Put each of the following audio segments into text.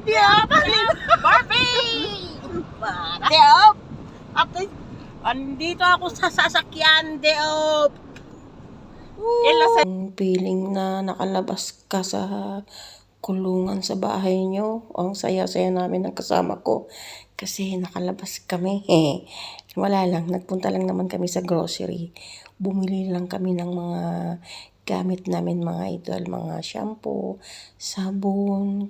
Diop! Barbie! Diop! Ate, andito ako sa sasakyan, Diop! Ang feeling na nakalabas ka sa kulungan sa bahay nyo. Ang saya-saya namin ng kasama ko kasi nakalabas kami. Wala lang, nagpunta lang naman kami sa grocery. Bumili lang kami ng mga gamit namin, mga idol, mga shampoo, sabon,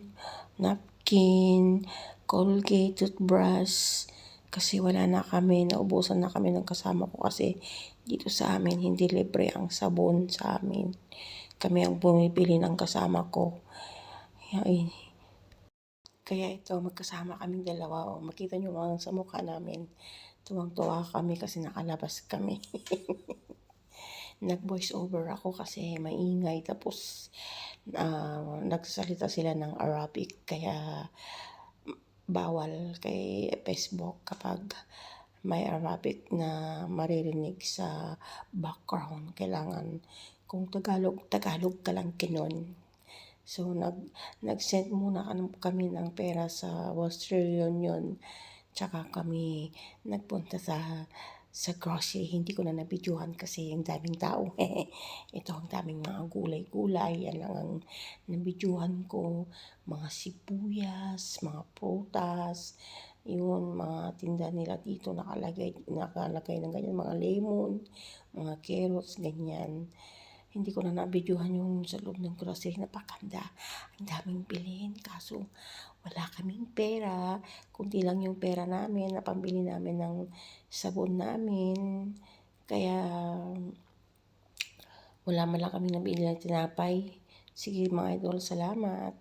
napkin, Colgate, toothbrush. Kasi wala na kami, naubusan na kami ng kasama ko kasi dito sa amin hindi libre ang sabon sa amin. Kami ang bumibili ng kasama ko. Kaya ito, magkasama kaming dalawa. O, makita nyo lang sa mukha namin. Tuwang-tuwa kami kasi nakalabas kami. Nag-voice over ako kasi maingay. Tapos, nagsasalita sila ng Arabic. Kaya, bawal kay Facebook kapag may Arabic na maririnig sa background. Kailangan, kung Tagalog ka lang kinon. So, nag-send muna kami ng pera sa Western Union. Tsaka kami nagpunta sa grocery. Hindi ko na nabidyohan kasi ang daming tao. Ito ang daming mga gulay-gulay. Yan lang ang nabidyohan ko. Mga sibuyas, mga prutas. Yun, mga tinda nila dito nakalagay ng ganyan. Mga lemon, mga carrots, ganyan. Hindi ko na nabidyohan yung sa loob ng grocery. Napakanda. Ang daming bilhin. Kaso, wala kaming pera. Kunti lang yung pera namin na pambili namin ng sabon namin. Kaya, wala man lang kami nabili ng tinapay. Sige mga idol, salamat.